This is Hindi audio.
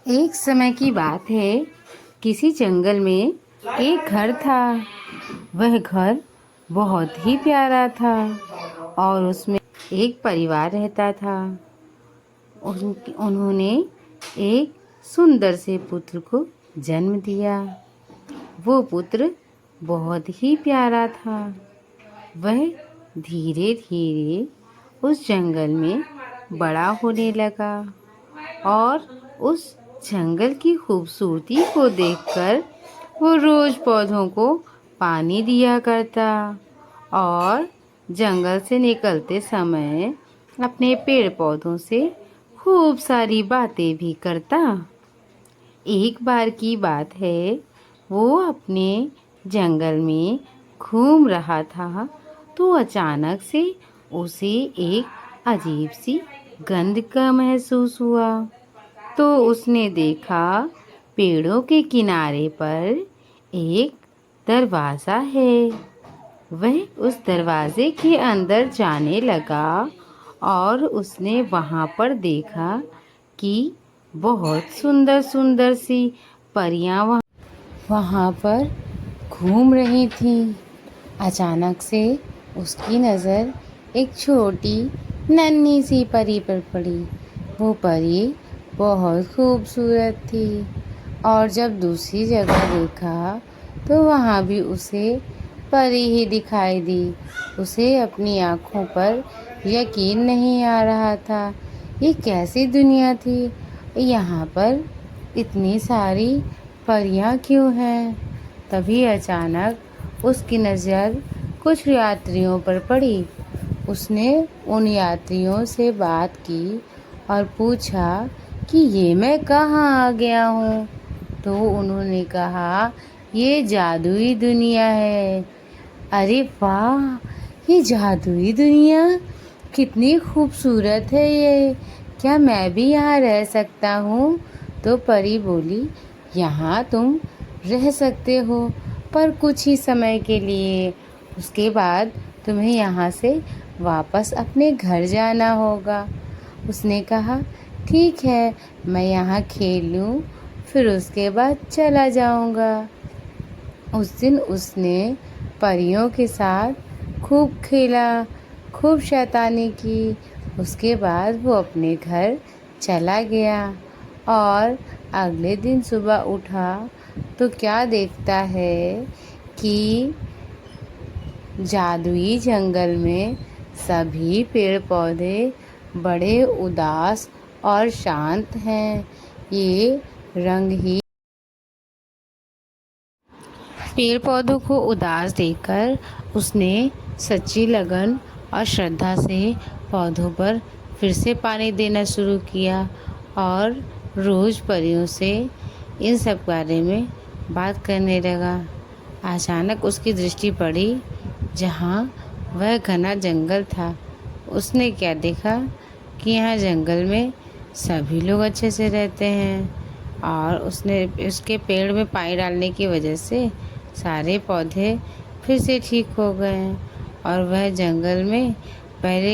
एक समय की बात है। किसी जंगल में एक घर था। वह घर बहुत ही प्यारा था और उसमें एक परिवार रहता था। उन्होंने एक सुंदर से पुत्र को जन्म दिया। वो पुत्र बहुत ही प्यारा था। वह धीरे धीरे उस जंगल में बड़ा होने लगा और उस जंगल की खूबसूरती को देखकर वो रोज पौधों को पानी दिया करता और जंगल से निकलते समय अपने पेड़ पौधों से खूब सारी बातें भी करता। एक बार की बात है, वो अपने जंगल में घूम रहा था तो अचानक से उसे एक अजीब सी गंध का महसूस हुआ। तो उसने देखा पेड़ों के किनारे पर एक दरवाज़ा है। वह उस दरवाजे के अंदर जाने लगा और उसने वहाँ पर देखा कि बहुत सुंदर सुंदर सी परियां वहाँ पर घूम रही थीं। अचानक से उसकी नज़र एक छोटी नन्ही सी परी पर पड़ी। वो परी बहुत खूबसूरत थी और जब दूसरी जगह देखा तो वहाँ भी उसे परी ही दिखाई दी। उसे अपनी आँखों पर यकीन नहीं आ रहा था। ये कैसी दुनिया थी? यहाँ पर इतनी सारी परियां क्यों हैं? तभी अचानक उसकी नज़र कुछ यात्रियों पर पड़ी। उसने उन यात्रियों से बात की और पूछा कि ये मैं कहाँ आ गया हूँ। तो उन्होंने कहा, ये जादुई दुनिया है। अरे वाह, ये जादुई दुनिया कितनी खूबसूरत है ये। क्या मैं भी यहाँ रह सकता हूँ? तो परी बोली, यहाँ तुम रह सकते हो पर कुछ ही समय के लिए। उसके बाद तुम्हें यहाँ से वापस अपने घर जाना होगा। उसने कहा, ठीक है, मैं यहाँ खेल लूँ फिर उसके बाद चला जाऊँगा। उस दिन उसने परियों के साथ खूब खेला, खूब शैतानी की। उसके बाद वो अपने घर चला गया और अगले दिन सुबह उठा तो क्या देखता है कि जादुई जंगल में सभी पेड़ पौधे बड़े उदास और शांत हैं। ये रंग ही पेड़ पौधों को उदास देखकर उसने सच्ची लगन और श्रद्धा से पौधों पर फिर से पानी देना शुरू किया और रोज़ परियों से इन सब बारे में बात करने लगा। अचानक उसकी दृष्टि पड़ी जहाँ वह घना जंगल था। उसने क्या देखा कि यहाँ जंगल में सभी लोग अच्छे से रहते हैं और उसने उसके पेड़ में पानी डालने की वजह से सारे पौधे फिर से ठीक हो गए और वह जंगल में पहले